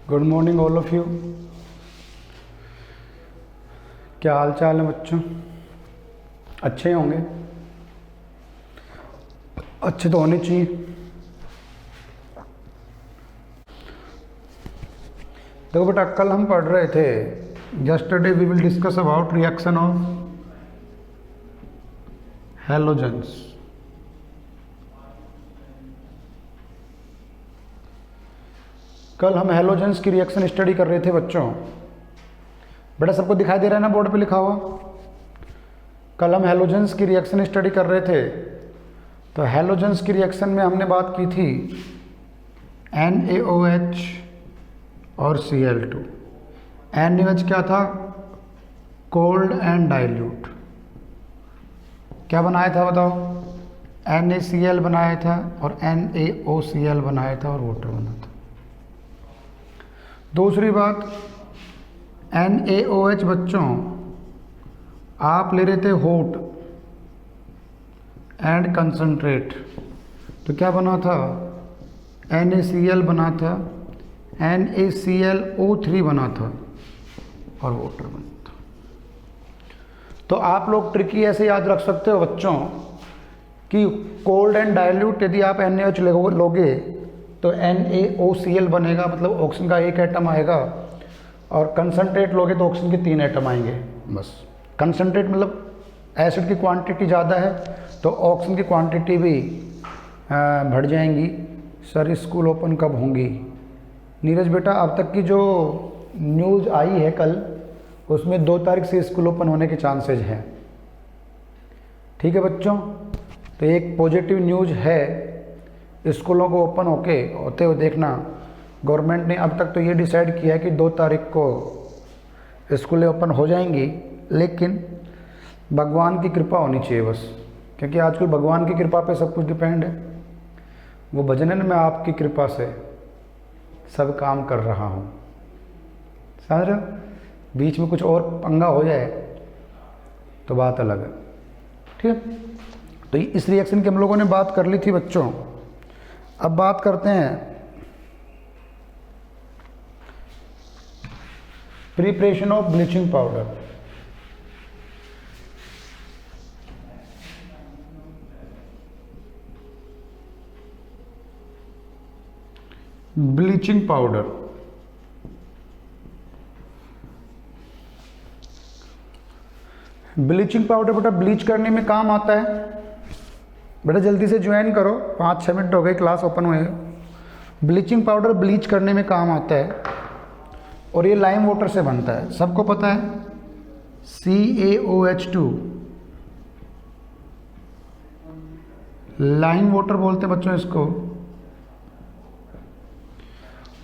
Good morning all of you. क्या हाल चाल है बच्चों? अच्छे होंगे, अच्छे तो होने चाहिए। देखो बेटा, कल हम पढ़ रहे थे, yesterday we will discuss about reaction of halogens. कल हम हैलोजेंस की रिएक्शन स्टडी कर रहे थे बच्चों। बेटा सबको दिखाई दे रहा है ना बोर्ड पे लिखा हुआ? कल हम हैलोजेंस की रिएक्शन स्टडी कर रहे थे। तो हैलोजेंस की रिएक्शन में हमने बात की थी NaOH और Cl2। NaOH क्या था? Cold and dilute. क्या बनाया था बताओ? NaCl बनाया था और NaOCl बनाया था और वाटर बना था। दूसरी बात, NaOH बच्चों आप ले रहे थे हॉट एंड कंसंट्रेट, तो क्या बना था? NaCl बना था, NaClO3 बना था और वाटर बना था। तो आप लोग ट्रिकी ऐसे याद रख सकते हो बच्चों कि कोल्ड एंड डाइल्यूट यदि आप NaOH लोगे तो NaOCl बनेगा, मतलब ऑक्सीजन का एक एटम आएगा, और कंसंट्रेट लोगे तो ऑक्सीजन के 3 एटम आएंगे। बस कंसंट्रेट मतलब एसिड की क्वांटिटी ज़्यादा है तो ऑक्सीजन की क्वांटिटी भी बढ़ जाएंगी। सर स्कूल ओपन कब होंगी? नीरज बेटा अब तक की जो न्यूज़ आई है कल, उसमें 2 तारीख से स्कूल ओपन होने के चांसेज हैं। ठीक है बच्चों, तो एक पॉजिटिव न्यूज़ है, स्कूलों को ओपन होते हुए देखना। गवर्नमेंट ने अब तक तो ये डिसाइड किया है कि 2 तारीख को स्कूलें ओपन हो जाएंगी, लेकिन भगवान की कृपा होनी चाहिए बस, क्योंकि आजकल भगवान की कृपा पे सब कुछ डिपेंड है। वो भजन है ना, मैं आपकी कृपा से सब काम कर रहा हूँ। समझ रहे हो? बीच में कुछ और पंगा हो जाए तो बात अलग है। ठीक है, तो इस रिएक्शन की हम लोगों ने बात कर ली थी बच्चों। अब बात करते हैं preparation of bleaching powder. Bleaching powder बेटा ब्लीच करने में काम आता है। बेटा जल्दी से ज्वाइन करो, 5-6 मिनट हो गए क्लास ओपन हुए। ब्लीचिंग पाउडर ब्लीच करने में काम आता है और ये लाइम वाटर से बनता है, सबको पता है। CaOH2 लाइम वाटर बोलते हैं बच्चों इसको।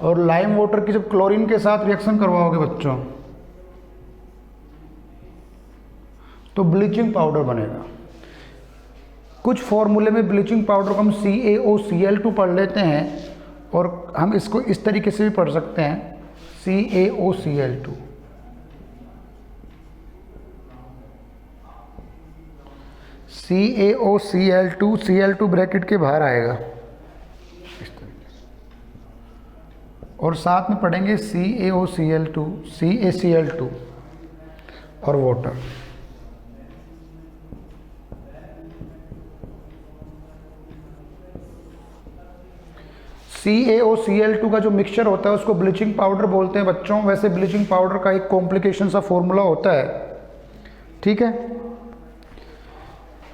और लाइम वाटर की जब क्लोरीन के साथ रिएक्शन करवाओगे बच्चों तो ब्लीचिंग पाउडर बनेगा। कुछ फॉर्मूले में ब्लीचिंग पाउडर को हम CaOCl2 पढ़ लेते हैं, और हम इसको इस तरीके से भी पढ़ सकते हैं CaOCl2। CaOCl2, Cl2 ब्रैकेट के बाहर आएगा इस तरीके से, और साथ में पढ़ेंगे CaOCl2, CaCl2 और वाटर। CaOCl2 का जो मिक्सचर होता है उसको ब्लीचिंग पाउडर बोलते हैं बच्चों। वैसे ब्लीचिंग पाउडर का एक कॉम्प्लिकेशन सा फॉर्मूला होता है, ठीक है?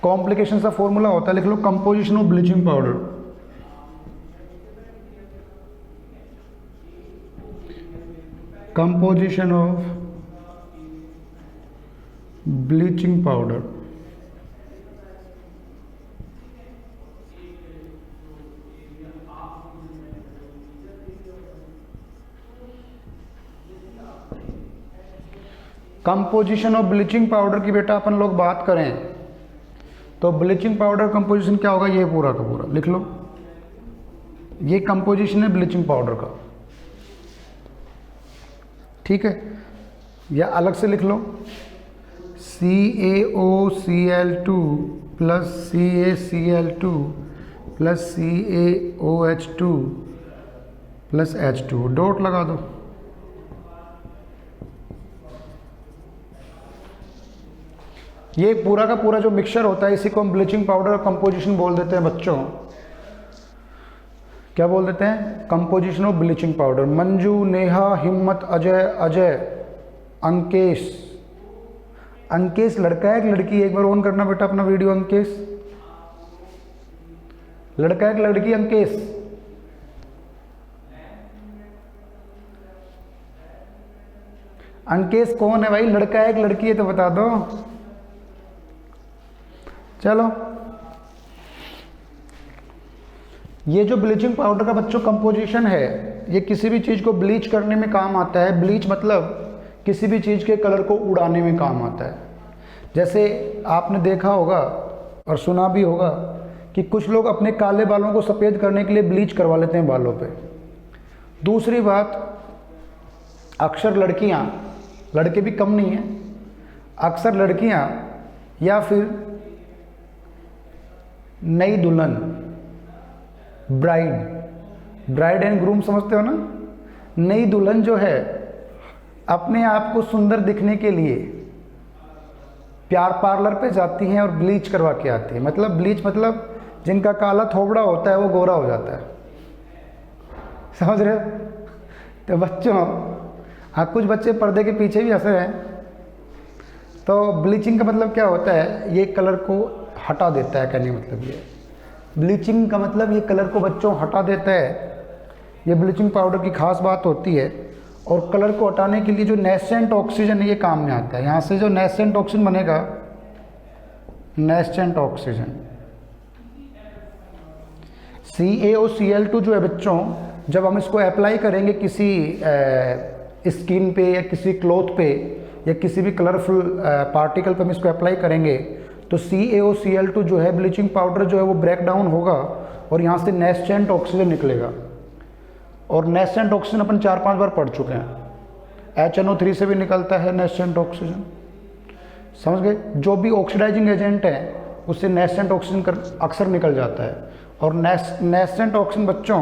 कॉम्प्लिकेशन सा फॉर्मूला होता है, लिख लो, composition of bleaching powder. Composition of bleaching powder. Composition of bleaching powder की बेटा अपन लोग बात करें तो ब्लीचिंग पाउडर कंपोजिशन क्या होगा, ये पूरा का पूरा लिख लो। ये कंपोजिशन है ब्लीचिंग पाउडर का, ठीक है? या अलग से लिख लो, CaOCl2 plus CaCl2 plus CaOH2 plus H2, dot लगा दो। ये पूरा का पूरा जो मिक्सचर होता है इसी को हम ब्लीचिंग पाउडर कंपोजिशन बोल देते हैं बच्चों। क्या बोल देते हैं? Composition of bleaching powder. Manju, Neha, हिम्मत, अजय, अजय, अंकेश। अंकेश लड़का है कि लड़की? एक बार ऑन करना बेटा अपना वीडियो। अंकेश लड़का है कि लड़की? अंकेश अंकेश कौन है भाई? लड़का है कि लड़की है तो बता दो। चलो, ये जो ब्लीचिंग पाउडर का बच्चों कंपोजिशन है, ये किसी भी चीज़ को ब्लीच करने में काम आता है। ब्लीच मतलब किसी भी चीज़ के कलर को उड़ाने में काम आता है। जैसे आपने देखा होगा और सुना भी होगा कि कुछ लोग अपने काले बालों को सफ़ेद करने के लिए ब्लीच करवा लेते हैं बालों पे। दूसरी बात, अक्सर लड़कियां, लड़के भी कम नहीं हैं, अक्सर लड़कियां या फिर नई दुल्हन, ब्राइड एंड ग्रूम समझते हो ना? नई दुल्हन जो है अपने आप को सुंदर दिखने के लिए प्यार पार्लर पे जाती हैं और ब्लीच करवा के आती है। मतलब ब्लीच मतलब जिनका काला थोबड़ा होता है वो गोरा हो जाता है, समझ रहे हो? तो बच्चों, हाँ कुछ बच्चे पर्दे के पीछे भी हंस रहे हैं। तो ब्लीचिंग का मतलब क्या होता है? ये कलर को हटा देता है, कहने मतलब ये ब्लीचिंग का मतलब ये कलर को बच्चों हटा देता है। ये ब्लीचिंग पाउडर की खास बात होती है। और कलर को हटाने के लिए जो नेसेंट ऑक्सीजन है ये काम में आता है। यहाँ से जो नेसेंट ऑक्सीजन बनेगा, नेसेंट ऑक्सीजन CaOCl2 जो है बच्चों, जब हम इसको अप्लाई करेंगे किसी स्किन पे या किसी क्लॉथ पे या किसी भी कलरफुल पार्टिकल पे हम इसको अप्लाई करेंगे तो CaOCl2 जो है ब्लीचिंग पाउडर जो है वो ब्रेक डाउन होगा और यहाँ से नेसेंट ऑक्सीजन निकलेगा। और नेसेंट ऑक्सीजन अपन 4-5 बार पढ़ चुके हैं। HNO3 से भी निकलता है नेसेंट ऑक्सीजन, समझ गए? जो भी ऑक्सीडाइजिंग एजेंट है उससे नेसेंट ऑक्सीजन अक्सर निकल जाता है। और नेसेंट ऑक्सीजन बच्चों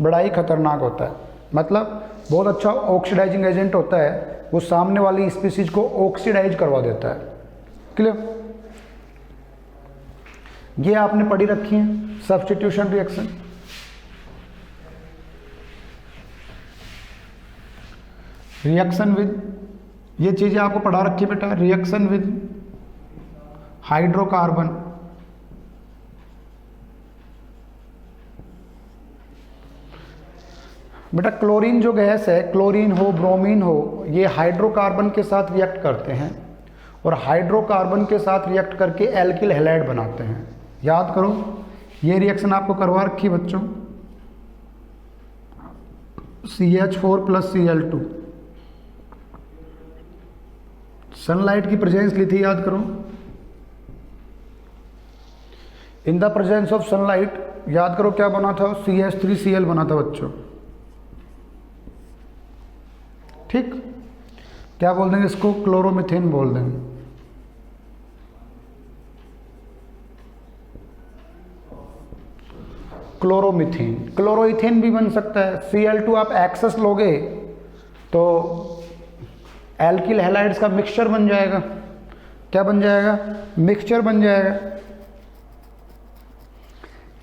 बड़ा ही खतरनाक होता है। मतलब बहुत अच्छा ऑक्सीडाइजिंग एजेंट होता है, वो सामने वाली स्पीसीज को ऑक्सीडाइज करवा देता है। क्लियर? ये आपने पढ़ी रखी है सब्स्टिट्यूशन रिएक्शन। रिएक्शन विद, ये चीजें आपको पढ़ा रखी है बेटा। रिएक्शन विद हाइड्रोकार्बन, बेटा क्लोरीन जो गैस है, क्लोरीन हो ब्रोमीन हो, ये हाइड्रोकार्बन के साथ रिएक्ट करते हैं और हाइड्रोकार्बन के साथ रिएक्ट करके एल्किल हैलाइड बनाते हैं। याद करो, ये रिएक्शन आपको करवा रखी है बच्चों। CH4 + Cl2, सनलाइट की प्रेजेंस ली थी, याद करो। In the presence of sunlight, याद करो क्या बना था? CH3Cl बना था बच्चों। ठीक, क्या बोल देंगे इसको? क्लोरोमीथेन बोल देंगे। क्लोरोमीथेन, क्लोरोइथेन भी बन सकता है। Cl2 आप एक्सेस लोगे तो एल्किल हैलाइड्स का मिक्सचर बन जाएगा। क्या बन जाएगा? मिक्सचर बन जाएगा।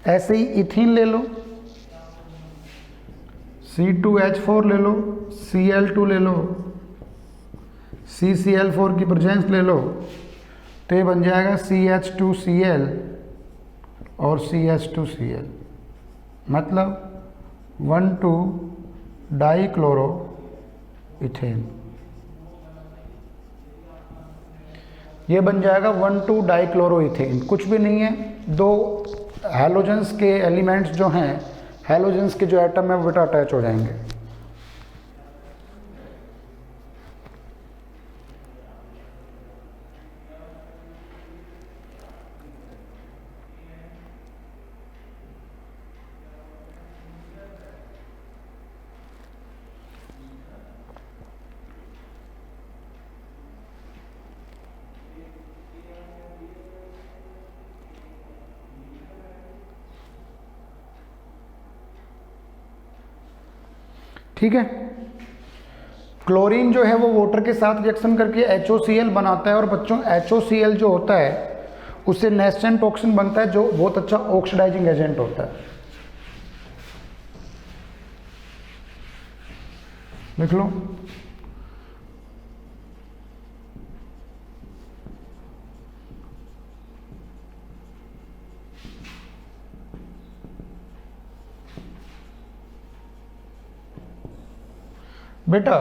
ऐसे ही इथीन ले लो, C2H4 ले लो, Cl2 ले लो, CCl4 की प्रेजेंस ले लो, तो ये बन जाएगा CH2Cl और CH2Cl, मतलब 1,2 डाइक्लोरो इथेन। ये बन जाएगा 1,2 डाइक्लोरो इथेन। कुछ भी नहीं है, दो हैलोजेंस के एलिमेंट्स जो हैं, हैलोजेंस के जो एटम है वो बेटा अटैच हो जाएंगे। ठीक है, क्लोरीन जो है वो वाटर के साथ रिएक्शन करके HOCl बनाता है, और बच्चों HOCl जो होता है उससे नेस्टेंट टॉक्सिन बनता है, जो बहुत अच्छा ऑक्सीडाइजिंग एजेंट होता है। लिख लो। बेटा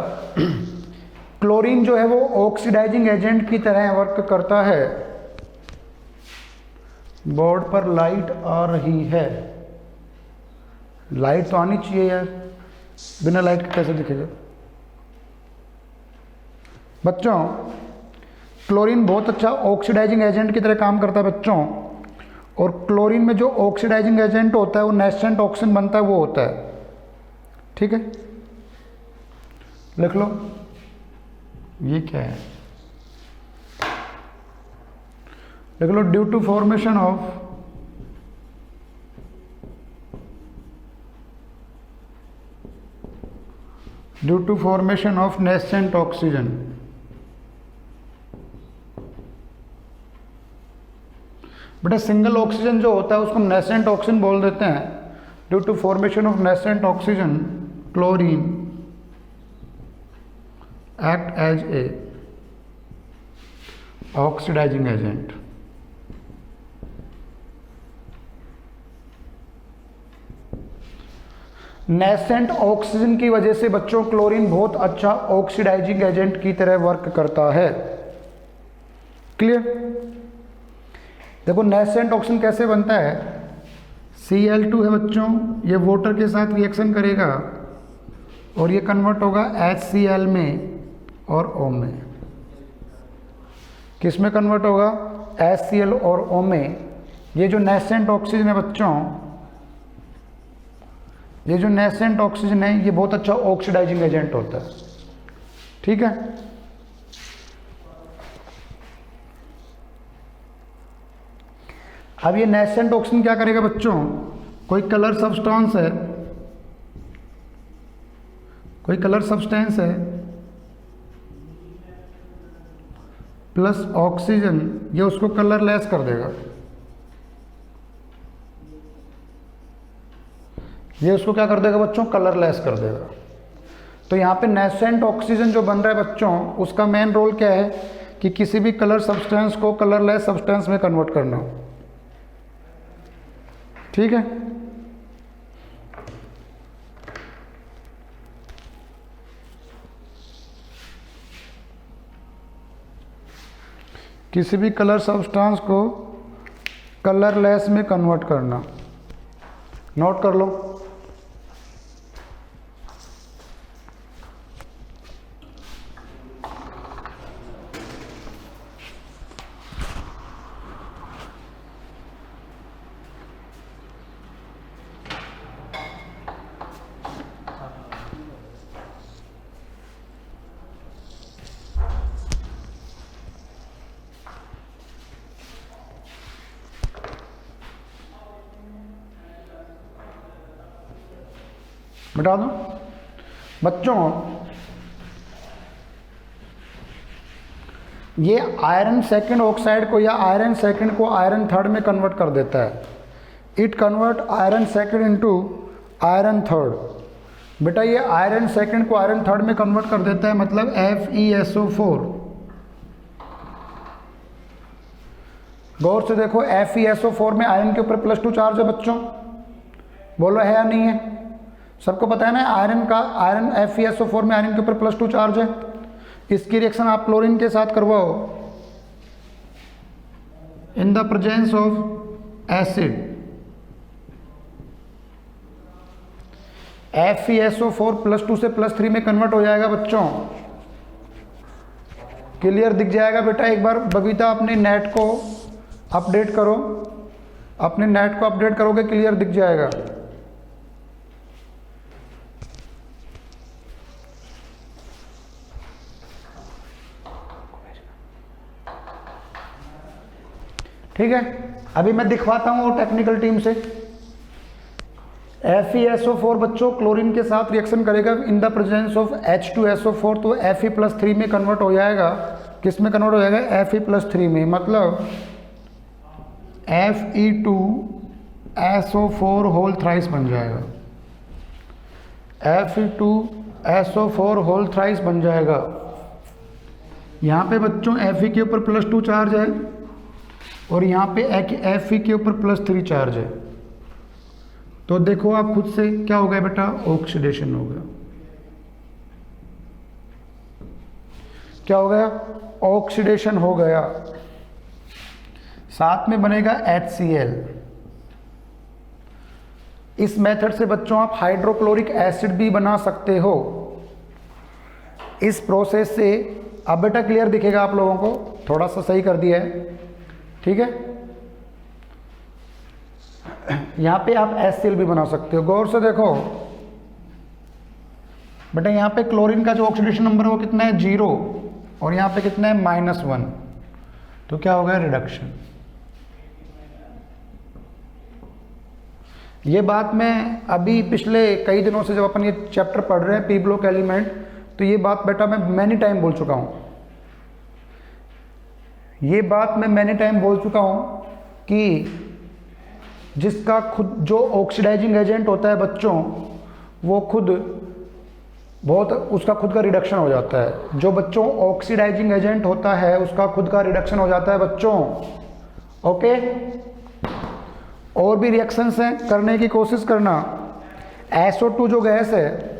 क्लोरीन जो है वो ऑक्सीडाइजिंग एजेंट की तरह वर्क करता है। बोर्ड पर लाइट आ रही है, लाइट तो आनी चाहिए यार, बिना लाइट के कैसे दिखेगा। बच्चों क्लोरीन बहुत अच्छा ऑक्सीडाइजिंग एजेंट की तरह काम करता है बच्चों, और क्लोरीन में जो ऑक्सीडाइजिंग एजेंट होता है वो नेस्टेंट टॉक्सिन बनता है, वो होता है। ठीक है, लिख लो। ये क्या है, लिख लो। Due to formation of nascent oxygen, बेटा सिंगल ऑक्सीजन जो होता है उसको नेस्सेंट ऑक्सीजन बोल देते हैं। Due to formation of nascent oxygen chlorine act as a oxidizing agent। Nascent oxygen की वजह से बच्चों क्लोरीन बहुत अच्छा ऑक्सीडाइजिंग एजेंट की तरह वर्क करता है। क्लियर? देखो नेसेंट ऑक्सीजन कैसे बनता है, Cl2 है बच्चों, ये वाटर के साथ रिएक्शन करेगा और ये कन्वर्ट होगा HCl में और O में। किस में कन्वर्ट होगा? HCl और O में। ये जो नेसेंट ऑक्सीजन है बच्चों, ये जो नेसेंट ऑक्सीजन है ये बहुत अच्छा ऑक्सीडाइजिंग एजेंट होता है। ठीक है, अब ये नेसेंट ऑक्सीजन क्या करेगा बच्चों, कोई कलर सब्सटेंस है, कोई कलर सब्सटेंस है प्लस ऑक्सीजन, ये उसको कलरलेस कर देगा, ये उसको क्या कर देगा बच्चों, कलरलेस कर देगा। तो यहाँ पे नेसेंट ऑक्सीजन जो बन रहा है बच्चों, उसका मेन रोल क्या है कि किसी भी कलर सब्सटेंस को कलरलेस सब्सटेंस में कन्वर्ट करना। ठीक है, किसी भी कलर सब्सटेंस को कलरलेस में कन्वर्ट करना। नोट कर लो। मिटा दो बच्चों। ये आयरन सेकंड ऑक्साइड को या आयरन सेकंड को आयरन थर्ड में कन्वर्ट कर देता है। It convert iron second into iron third. बेटा ये आयरन सेकंड को आयरन थर्ड में कन्वर्ट कर देता है, मतलब FeSO4। गौर से देखो, FeSO4 में आयरन के ऊपर +2 चार्ज है बच्चों, बोलो है या नहीं है? सबको पता है ना, आयरन FeSO4 में आयरन के ऊपर +2 चार्ज है। इसकी रिएक्शन आप क्लोरीन के साथ करवाओ in the presence of acid, FeSO4 +2 से +3 में कन्वर्ट हो जाएगा बच्चों। क्लियर दिख जाएगा बेटा? एक बार बबीता अपने नेट को अपडेट करो, अपने नेट को अपडेट करोगे क्लियर दिख जाएगा। ठीक है, अभी मैं दिखवाता हूँ टेक्निकल टीम से। FeSO4 बच्चों क्लोरीन के साथ रिएक्शन करेगा in the presence of H2SO4, तो Fe+3 में कन्वर्ट हो जाएगा। किस में कन्वर्ट हो जाएगा? Fe+3 में, मतलब Fe2SO4 होल थ्राइस बन जाएगा। Fe2SO4 होल थ्राइस बन जाएगा। यहाँ पे बच्चों Fe के ऊपर +2 चार्ज है और यहाँ पे Fe के ऊपर +3 चार्ज है। तो देखो आप खुद से क्या हो गया बेटा? ऑक्सीडेशन हो गया। क्या हो गया? ऑक्सीडेशन हो गया। साथ में बनेगा HCl। इस मेथड से बच्चों आप हाइड्रोक्लोरिक एसिड भी बना सकते हो इस प्रोसेस से। अब बेटा क्लियर दिखेगा आप लोगों को, थोड़ा सा सही कर दिया है, ठीक है। यहां पे आप HCl भी बना सकते हो। गौर से देखो बेटा, यहां पे क्लोरीन का जो ऑक्सीडेशन नंबर है वो कितना है? 0, और यहां पे कितना है? -1। तो क्या हो गया? रिडक्शन। ये बात मैं अभी पिछले कई दिनों से जब अपन ये चैप्टर पढ़ रहे हैं पी ब्लॉक एलिमेंट, तो ये बात बेटा मैं मैनी टाइम बोल चुका हूं। ये बात मैं मैनी टाइम बोल चुका हूं कि जिसका खुद जो ऑक्सीडाइजिंग एजेंट होता है बच्चों, वो खुद बहुत उसका खुद का रिडक्शन हो जाता है। जो बच्चों ऑक्सीडाइजिंग एजेंट होता है उसका खुद का रिडक्शन हो जाता है बच्चों। ओके, और भी रिएक्शंस हैं, करने की कोशिश करना। SO2 जो गैस है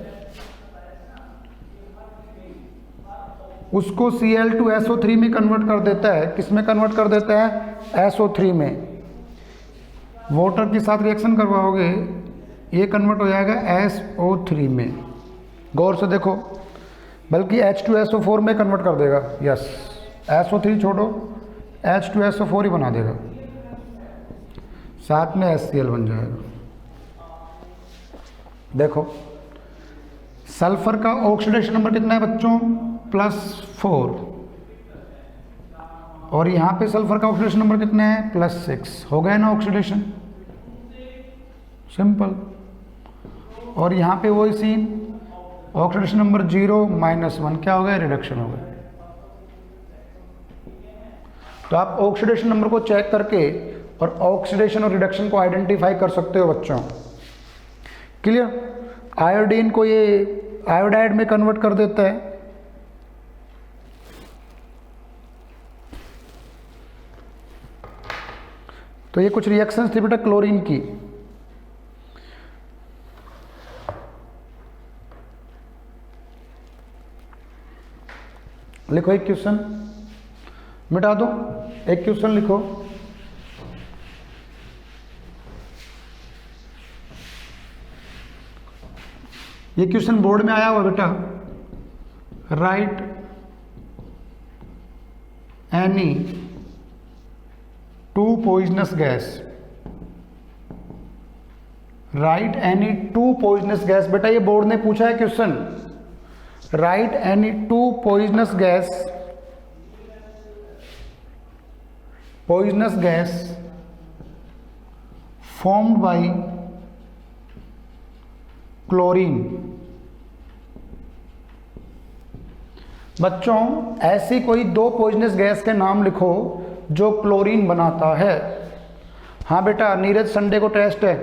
उसको Cl2SO3 में कन्वर्ट कर देता है। किस में कन्वर्ट कर देता है? SO3 में। वाटर के साथ रिएक्शन करवाओगे, ये कन्वर्ट हो जाएगा SO3 में। गौर से देखो, बल्कि H2SO4 में कन्वर्ट कर देगा। यस, SO3 छोड़ो, H2SO4 ही बना देगा, साथ में HCl बन जाएगा। देखो सल्फर का ऑक्सीडेशन नंबर कितना है बच्चों? +4, और यहाँ पे सल्फर का ऑक्सीडेशन नंबर कितना है? +6। हो गया ना ऑक्सीडेशन, सिंपल। और यहाँ पे वही सीन, ऑक्सीडेशन नंबर 0 -1, क्या हो गया? रिडक्शन हो गया। तो आप ऑक्सीडेशन नंबर को चेक करके और ऑक्सीडेशन और रिडक्शन को आइडेंटिफाई कर सकते हो बच्चों। क्लियर? आयोडीन को ये आयोडाइड में कन्वर्ट कर देता है। तो ये कुछ रिएक्शंस थी बेटा क्लोरीन की। लिखो एक क्वेश्चन, मिटा दो, एक क्वेश्चन लिखो। ये क्वेश्चन बोर्ड में आया हुआ बेटा। Right any 2 poisonous gas, right any 2 poisonous gas. बेटा ये बोर्ड ने पूछा है question. Right any 2 poisonous gas formed by chlorine. बच्चों ऐसी कोई 2 पॉइजनस गैस के नाम लिखो जो क्लोरीन बनाता है। हाँ बेटा नीरज, संडे को टेस्ट है।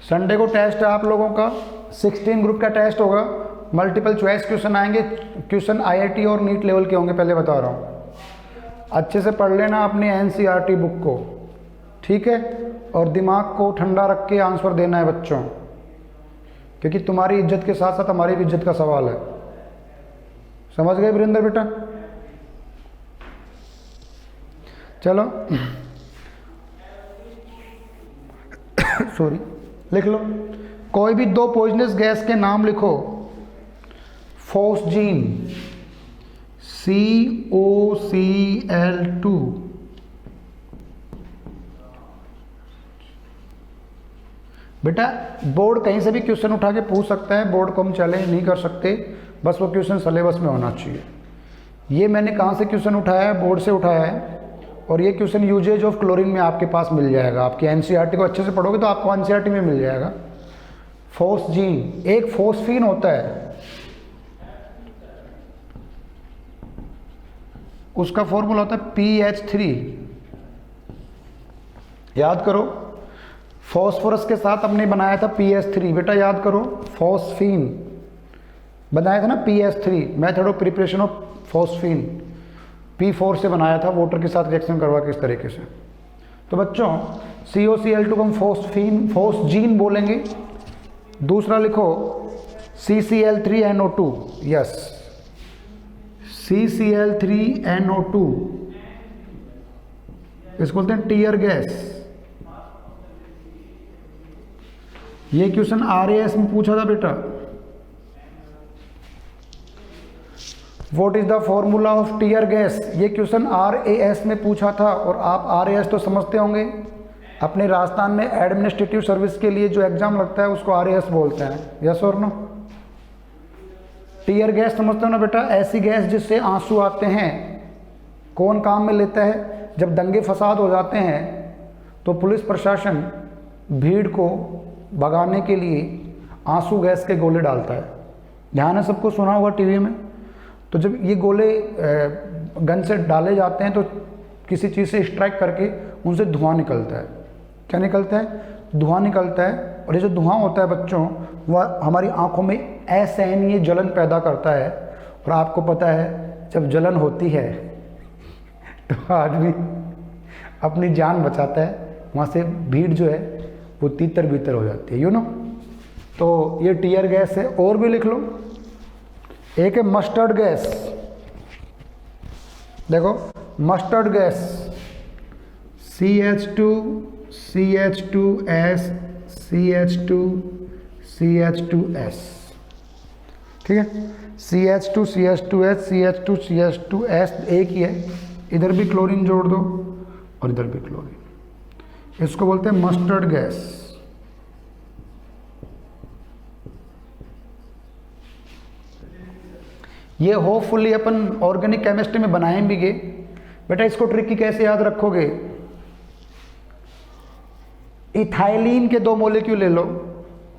संडे को टेस्ट है आप लोगों का, 16 ग्रुप का टेस्ट होगा। मल्टीपल चॉइस क्वेश्चन आएंगे। क्वेश्चन IIT और नीट लेवल के होंगे, पहले बता रहा हूँ। अच्छे से पढ़ लेना अपनी NCERT बुक को, ठीक है। और दिमाग को ठंडा रख के आंसर देना है बच्चों, क्योंकि तुम्हारी इज्जत के साथ साथ हमारी भी इज्जत का सवाल है। समझ गए वीरेंद्र बेटा? चलो सॉरी, लिख लो। कोई भी 2 पॉइजनस गैस के नाम लिखो। फोस्जीन COCl2, बेटा बोर्ड कहीं से भी क्वेश्चन उठा के पूछ सकता है, बोर्ड को हम चैलेंज नहीं कर सकते, बस वो क्वेश्चन सिलेबस में होना चाहिए। ये मैंने कहाँ से क्वेश्चन उठाया है? बोर्ड से उठाया है। और ये क्वेश्चन यूजेज ऑफ क्लोरीन में आपके पास मिल जाएगा। आपकी एनसीईआरटी को अच्छे से पढ़ोगे तो आपको एनसीईआरटी में मिल जाएगा। फोस्जीन एक फोस्फीन होता है, उसका फॉर्मूला होता है PH3। याद करो, फॉस्फोरस के साथ हमने बनाया था PH3, बेटा याद करो, फॉस्फीन बनाया था ना PH3, method of preparation of phosphine, P4 से बनाया था, वाटर के साथ रिएक्शन करवा के इस तरीके से। तो बच्चों COCl2 को हम फोस्फीन फोस्जीन बोलेंगे। दूसरा लिखो CCl3NO2, यस CCl3NO2, इसको बोलते हैं टीयर गैस। ये क्वेश्चन RAS में पूछा था बेटा, what is the formula of tear gas, ये क्वेश्चन RAS में पूछा था। और आप RAS तो समझते होंगे, अपने राजस्थान में एडमिनिस्ट्रेटिव सर्विस के लिए जो एग्जाम लगता है उसको RAS बोलते हैं, यस और नो। टीयर गैस समझते हो ना बेटा, ऐसी गैस जिससे आंसू आते हैं। कौन काम में लेता है? जब दंगे फसाद हो जाते हैं तो पुलिस प्रशासन भीड़ को भगाने के लिए आंसू गैस के गोले डालता है। ध्यान है, सबको सुना होगा टीवी में। तो जब ये गोले गन से डाले जाते हैं तो किसी चीज़ से स्ट्राइक करके उनसे धुआं निकलता है। क्या निकलता है? धुआं निकलता है। और ये जो धुआं होता है बच्चों, वह हमारी आंखों में असहनीय जलन पैदा करता है। और आपको पता है जब जलन होती है तो आदमी अपनी जान बचाता है, वहाँ से भीड़ जो है वो तीतर बीतर हो जाती है, यू नो। तो ये टीयर गैस है। और भी लिख लो, एक है मस्टर्ड गैस। देखो mustard gas CH2 CH2S CH2 CH2S, ठीक है। CH2 CH2S CH2 CH2S एक ही है। इधर भी क्लोरीन जोड़ दो और इधर भी क्लोरीन, इसको बोलते हैं मस्टर्ड गैस। ये होपफुली अपन ऑर्गेनिक केमिस्ट्री में बनाएंगे बेटा। इसको ट्रिकी कैसे याद रखोगे? इथाइलिन के दो मॉलिक्यूल ले लो,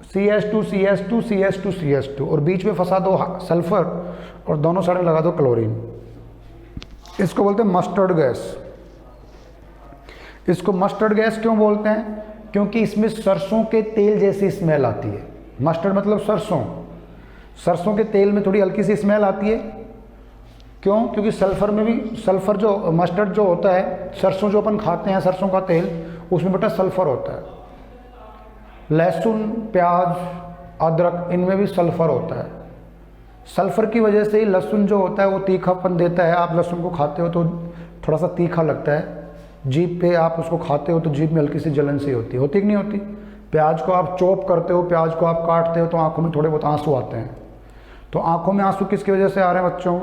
CH2 CH2 CH2 CH2, और बीच में फंसा दो सल्फर और दोनों साइड लगा दो क्लोरीन। इसको बोलते हैं मस्टर्ड गैस। इसको मस्टर्ड गैस क्यों बोलते हैं? क्योंकि इसमें सरसों के तेल जैसी स्मेल आती है। मस्टर्ड मतलब सरसों, सरसों के तेल में थोड़ी हल्की सी स्मेल आती है। क्यों? क्योंकि सल्फर में भी, सल्फर जो मस्टर्ड जो होता है, सरसों जो अपन खाते हैं सरसों का तेल, उसमें बेटा सल्फर होता है। लहसुन, प्याज, अदरक, इनमें भी सल्फर होता है। सल्फर की वजह से ही लहसुन जो होता है वो तीखापन देता है। आप लहसुन को खाते हो तो थोड़ा सा तीखा लगता है, जीभ पे आप उसको खाते हो तो जीभ में हल्की सी जलन सी होती है कि नहीं होती? प्याज को आप चॉप करते हो, प्याज को आप काटते हो तो आंखों में थोड़े बहुत आंसू आते हैं। तो आंखों में आंसू किसकी वजह से आ रहे हैं बच्चों?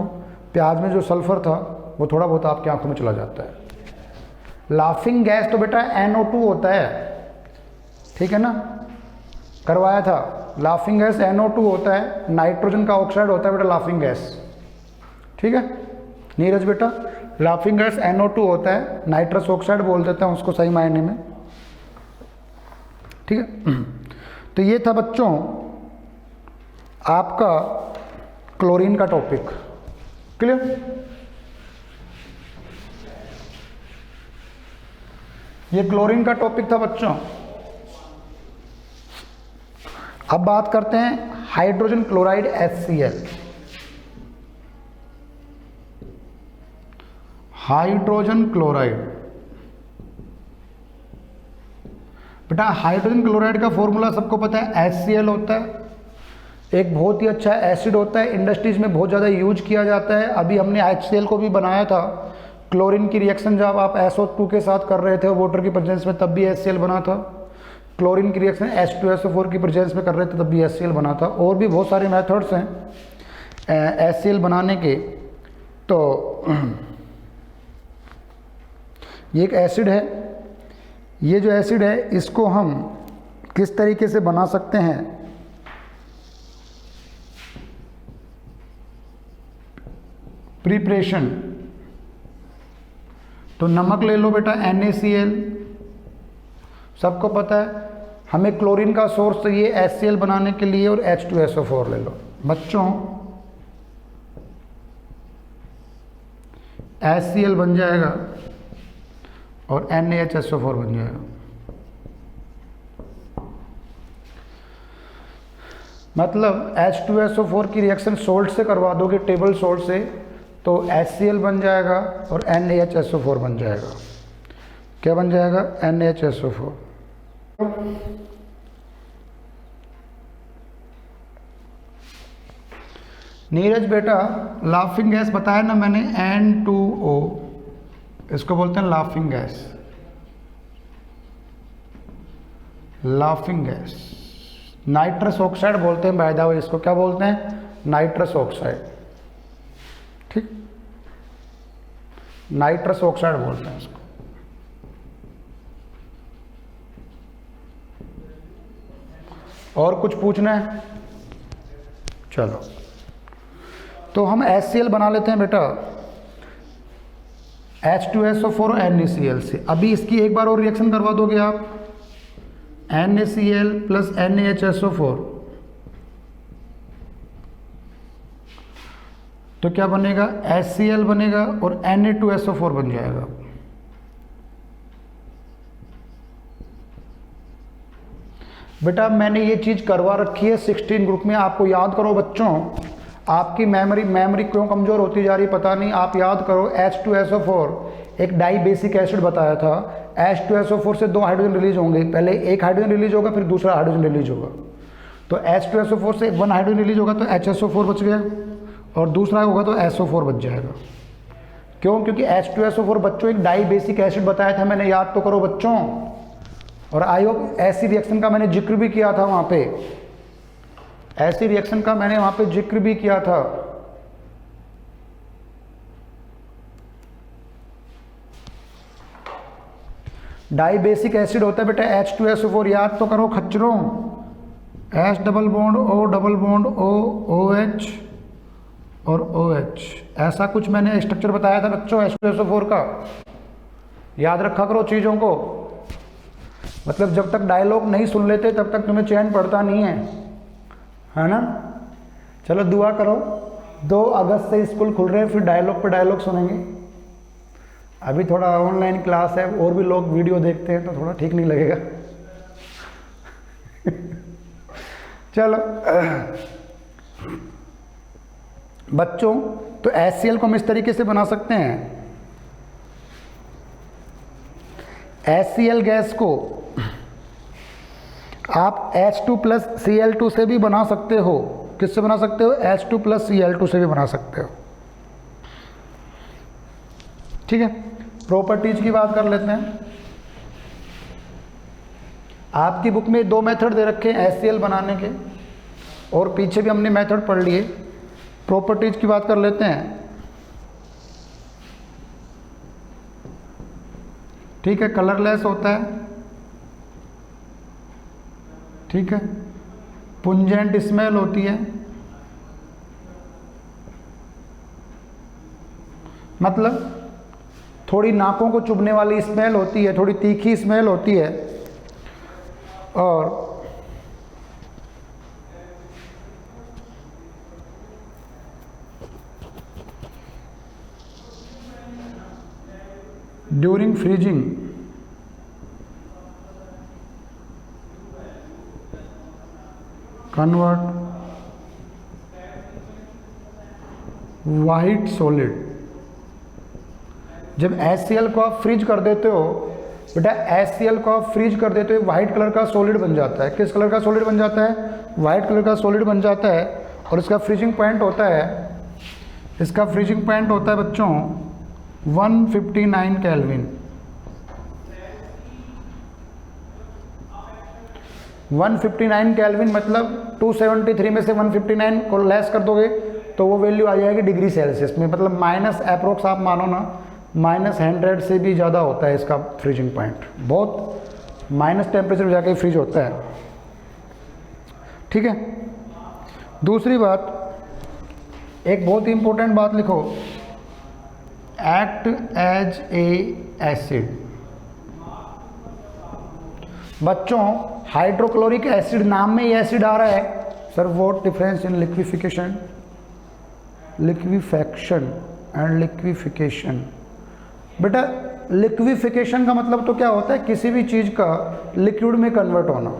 प्याज में जो सल्फर था वो थोड़ा बहुत आपकी आंखों में चला जाता है। लाफिंग गैस तो बेटा NO2 होता है, ठीक है ना, करवाया था। लाफिंग गैस NO2 होता है, नाइट्रोजन का ऑक्साइड होता है बेटा लाफिंग गैस, ठीक है नीरज बेटा। लाफिंग गैस NO2 होता है, नाइट्रस ऑक्साइड बोल देते हैं उसको सही मायने में, ठीक है। तो ये था बच्चों आपका क्लोरीन का टॉपिक, क्लियर। ये क्लोरीन का टॉपिक था बच्चों। अब बात करते हैं hydrogen chloride HCl। Hydrogen chloride बेटा, हाइड्रोजन क्लोराइड का फॉर्मूला सबको पता है, HCl होता है। एक बहुत ही अच्छा एसिड होता है, इंडस्ट्रीज में बहुत ज़्यादा यूज किया जाता है। अभी हमने HCl को भी बनाया था। क्लोरीन की रिएक्शन जब आप SO2 के साथ कर रहे थे वाटर की प्रेजेंस में, तब भी HCl बना था। क्लोरीन की रिएक्शन H2SO4 की प्रेजेंस में कर रहे थे तब भी HCl बना था। और भी बहुत सारे मेथड्स हैं HCl बनाने के। तो ये एक एसिड है। ये जो एसिड है इसको हम किस तरीके से बना सकते हैं? प्रिपरेशन। तो नमक ले लो बेटा NaCl, सबको पता है। हमें क्लोरीन का सोर्स चाहिए HCl बनाने के लिए और H2SO4 ले लो बच्चों। HCl बन जाएगा और NaHSO4 बन जाएगा। मतलब H2SO4 की रिएक्शन सोल्ट से करवा दोगे, टेबल सोल्ट से, तो HCl बन जाएगा और NaHSO4 बन जाएगा। क्या बन जाएगा? NaHSO4। नीरज बेटा लाफिंग गैस बताया ना मैंने, N2O, इसको बोलते हैं laughing gas. Laughing gas nitrous oxide बोलते हैं बाय द वे, इसको क्या बोलते हैं? Nitrous oxide. ठीक, नाइट्रस ऑक्साइड बोलते हैं इसको। और कुछ पूछना है? चलो, तो हम HCl बना लेते हैं बेटा H2SO4 और NaCl से। अभी इसकी एक बार और रिएक्शन करवा दोगे आप, NaCl प्लस NaHSO4, तो क्या बनेगा? HCl बनेगा और Na2SO4 बन जाएगा। बेटा मैंने ये चीज़ करवा रखी है 16 ग्रुप में, आपको याद करो बच्चों। आपकी मेमोरी क्यों कमज़ोर होती जा रही पता नहीं। आप याद करो, H2SO4 एक डाई बेसिक एसिड बताया था। H2SO4 से 2 हाइड्रोजन रिलीज होंगे, पहले एक हाइड्रोजन रिलीज होगा फिर दूसरा हाइड्रोजन रिलीज होगा। तो H2SO4 से 1 हाइड्रोजन रिलीज होगा तो HSO4 बच गया, और दूसरा होगा तो SO4 बच जाएगा। क्यों? क्योंकि H2SO4 बच्चों एक डाई बेसिक एसिड बताया था मैंने, याद तो करो बच्चों। और आई होप ऐसी रिएक्शन का मैंने जिक्र भी किया था वहाँ पे, ऐसी रिएक्शन का मैंने वहाँ पे जिक्र भी किया था। डाई बेसिक एसिड होता है बेटा H2SO4, याद तो करो खच्चरों। H double bond O double bond O OH और OH, ऐसा कुछ मैंने स्ट्रक्चर बताया था बच्चों H2SO4 का, याद रखा करो चीज़ों को। मतलब जब तक डायलॉग नहीं सुन लेते तब तक तुम्हें चैन पड़ता नहीं है ना। चलो दुआ करो, 2 अगस्त से स्कूल खुल रहे हैं, फिर डायलॉग पे डायलॉग सुनेंगे। अभी थोड़ा ऑनलाइन क्लास है और भी लोग वीडियो देखते हैं तो थोड़ा ठीक नहीं लगेगा। चलो बच्चों, तो HCl को हम इस तरीके से बना सकते हैं। HCl गैस को आप H2 प्लस Cl2 से भी बना सकते हो। किससे बना सकते हो? H2 प्लस Cl2 से भी बना सकते हो। ठीक है, प्रॉपर्टीज की बात कर लेते हैं। आपकी बुक में 2 मेथड दे रखे हैं HCl बनाने के, और पीछे भी हमने मेथड पढ़ लिए। प्रॉपर्टीज की बात कर लेते हैं। ठीक है, कलरलेस होता है, ठीक है, पुंजेंट स्मेल होती है, मतलब थोड़ी नाकों को चुभने वाली स्मेल होती है, थोड़ी तीखी स्मेल होती है, और during freezing convert white solid. जब HCl को आप फ्रीज कर देते हो बेटा, HCl को आप फ्रीज कर देते हो, वाइट कलर का सॉलिड बन जाता है। किस कलर का सॉलिड बन जाता है? वाइट कलर का सॉलिड बन जाता है। और इसका फ्रीजिंग पॉइंट होता है, इसका फ्रीजिंग पॉइंट होता है बच्चों 159 केल्विन। 159 केल्विन मतलब 273 में से 159 को लेस कर दोगे तो वो वैल्यू आ जाएगी डिग्री सेल्सियस में। मतलब माइनस अप्रोक्स आप मानो ना, -100 से भी ज़्यादा होता है इसका फ्रीजिंग पॉइंट। बहुत माइनस टेम्परेचर में जाके फ्रीज होता है। ठीक है, दूसरी बात, एक बहुत ही इंपॉर्टेंट बात लिखो, act as a acid। बच्चों हाइड्रोक्लोरिक एसिड नाम में ही एसिड आ रहा है sir. What difference in liquefaction, liquefaction and liquefaction? बेटा लिक्विफिकेशन का मतलब तो क्या होता है, किसी भी चीज़ का लिक्विड में कन्वर्ट होना,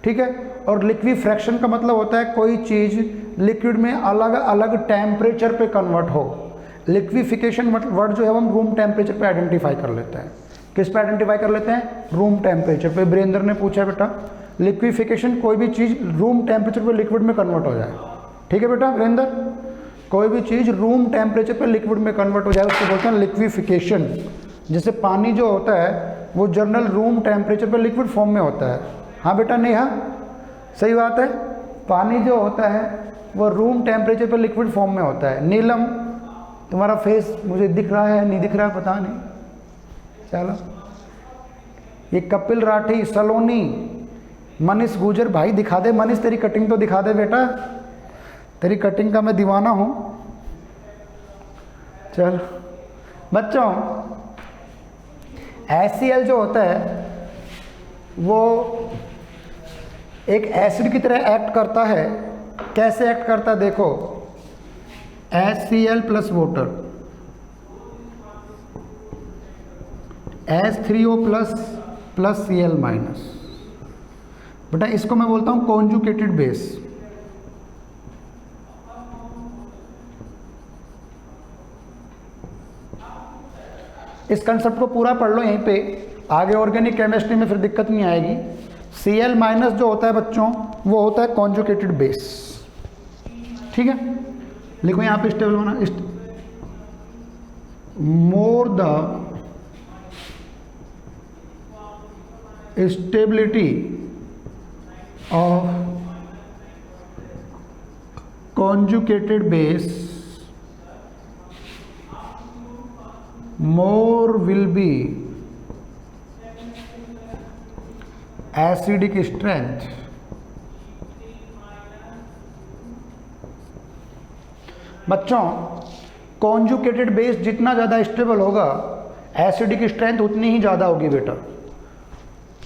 ठीक है। और लिक्विफैक्शन का मतलब होता है कोई चीज़ लिक्विड में अलग अलग टेम्परेचर पे कन्वर्ट हो। लिक्विफिकेशन मतलब वर्ड जो है हम रूम टेम्परेचर पे आइडेंटिफाई कर लेते हैं। किस पे आइडेंटिफाई कर लेते हैं? रूम टेम्परेचर पे। वीरेंद्र ने पूछा बेटा लिक्विफिकेशन कोई भी चीज़ रूम टेम्परेचर पे लिक्विड में कन्वर्ट हो जाए, ठीक है बेटा वीरेंद्र? कोई भी चीज़ रूम टेम्परेचर पे लिक्विड में कन्वर्ट हो जाए उसको बोलते हैं लिक्विफिकेशन। जैसे पानी जो होता है वो जनरल रूम टेम्परेचर पे लिक्विड फॉर्म में होता है। हाँ बेटा नेहा, सही बात है। पानी जो होता है वो रूम टेम्परेचर पे लिक्विड फॉर्म में होता है। नीलम तुम्हारा फेस मुझे दिख रहा है नहीं दिख रहा है पता नहीं, चलो। ये कपिल राठी, सलोनी, मनीष गुजर, भाई दिखा दे मनीष, तेरी कटिंग तो दिखा दे बेटा, तेरी कटिंग का मैं दीवाना हूँ। चल बच्चों HCl जो होता है वो एक एसिड की तरह एक्ट करता है। कैसे एक्ट करता है देखो, HCl plus water, H3O plus plus Cl minus. बेटा इसको मैं बोलता हूँ कॉन्जुगेटेड बेस। इस कंसेप्ट को पूरा पढ़ लो यहीं पे, आगे ऑर्गेनिक केमिस्ट्री में फिर दिक्कत नहीं आएगी। Cl माइनस जो होता है बच्चों वो होता है कॉन्जुगेटेड बेस, ठीक है। लिखो यहाँ पे स्टेबल होना, more the stability of conjugated base more will be acidic strength। बच्चों कॉन्जुगेटेड बेस जितना ज़्यादा स्टेबल होगा एसिडिक स्ट्रेंथ उतनी ही ज़्यादा होगी बेटा।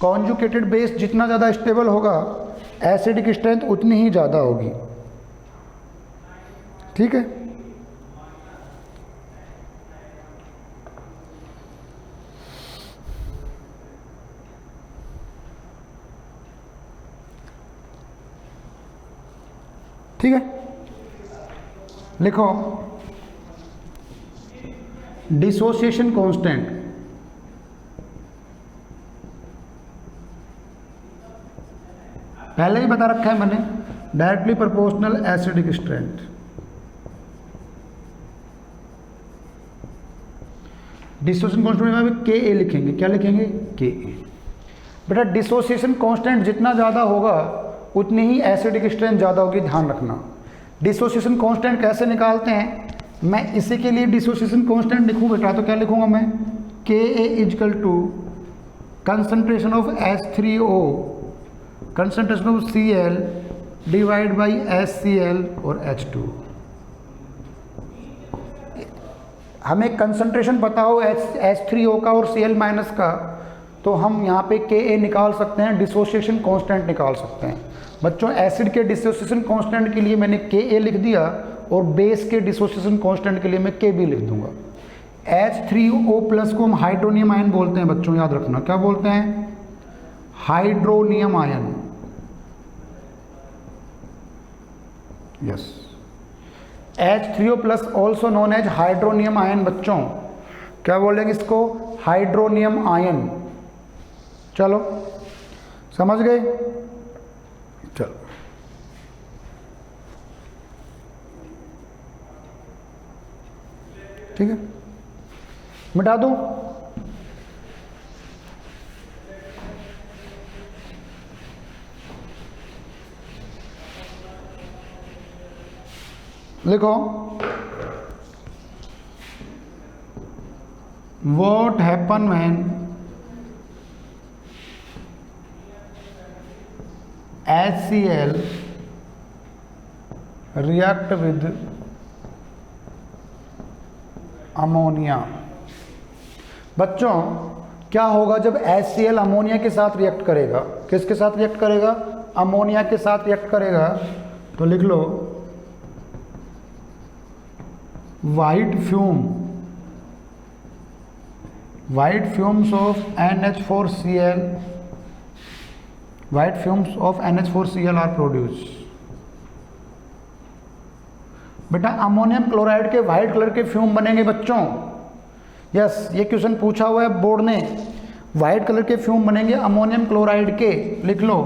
कॉन्जुगेटेड बेस जितना ज़्यादा स्टेबल होगा एसिडिक स्ट्रेंथ उतनी ही ज़्यादा होगी, ठीक है। ठीक है, लिखो डिसोसिएशन कांस्टेंट पहले ही बता रखा है मैंने, directly proportional acidic strength. Dissociation constant में के ए लिखेंगे, क्या लिखेंगे? के ए। बेटा डिसोसिएशन कांस्टेंट जितना ज़्यादा होगा उतनी ही एसिडिक स्ट्रेंथ ज़्यादा होगी, ध्यान रखना। डिसोसिएशन कांस्टेंट कैसे निकालते हैं? मैं इसी के लिए डिसोसिएशन कांस्टेंट लिखूँ बेटा तो क्या लिखूँगा मैं? K A is equal to concentration of H3O, concentration of Cl divide by HCl और H2। हमें कंसंट्रेशन पता हो H3O का और Cl माइनस का तो हम यहाँ पे Ka निकाल सकते हैं, डिसोसिएशन कांस्टेंट निकाल सकते हैं। बच्चों एसिड के डिसोसिएशन कांस्टेंट के लिए मैंने Ka लिख दिया और बेस के डिसोसिएशन कांस्टेंट के लिए मैं Kb लिख दूंगा। H3O प्लस को हम हाइड्रोनियम आयन बोलते हैं बच्चों, याद रखना क्या बोलते हैं? Hydronium ion, yes. H3O plus also known as hydronium ion बच्चों, क्या बोलेंगे इसको? Hydronium ion. चलो समझ गए? चलो ठीक है, मिटा दूं? लिखो what happen when HCl react with ammonia. बच्चों क्या होगा जब HCl अमोनिया के साथ रिएक्ट करेगा? किसके साथ रिएक्ट करेगा? अमोनिया के साथ रिएक्ट करेगा। तो लिख लो white fumes of NH4Cl, white fumes of NH4Cl are produced। बेटा अमोनियम क्लोराइड के वाइट कलर के फ्यूम बनेंगे बच्चों। यस, ये क्वेश्चन पूछा हुआ है बोर्ड ने। वाइट कलर के फ्यूम बनेंगे अमोनियम क्लोराइड के। लिख लो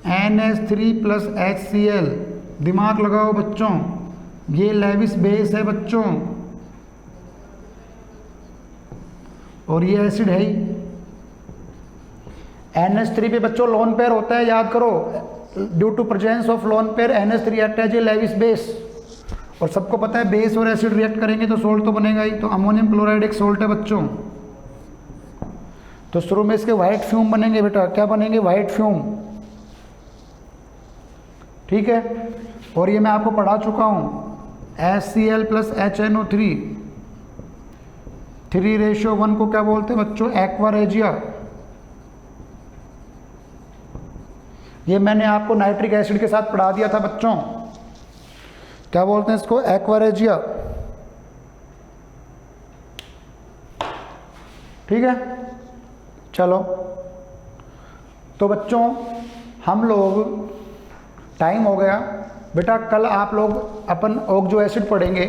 NH3 + HCl। दिमाग लगाओ बच्चों, ये लेविस बेस है बच्चों और ये एसिड है ही। NH3 पे बच्चों लोन पेयर होता है, याद करो। Due to presence of lone pair NH3 act as a Lewis base. और सबको पता है बेस और एसिड रिएक्ट करेंगे तो सोल्ट तो बनेगा ही। तो अमोनियम क्लोराइड एक सोल्ट है बच्चों। तो शुरू में इसके वाइट फ्यूम बनेंगे बेटा। क्या बनेंगे? White fume. ठीक है, और ये मैं आपको पढ़ा चुका हूं। HCl + HNO3 3:1 को क्या बोलते हैं बच्चों? Aqua regia. ये मैंने आपको नाइट्रिक एसिड के साथ पढ़ा दिया था बच्चों। क्या बोलते हैं इसको? Aqua regia. ठीक है, चलो। तो बच्चों हम लोग, टाइम हो गया बेटा, कल आप लोग अपन ऑक्सो एसिड पढ़ेंगे।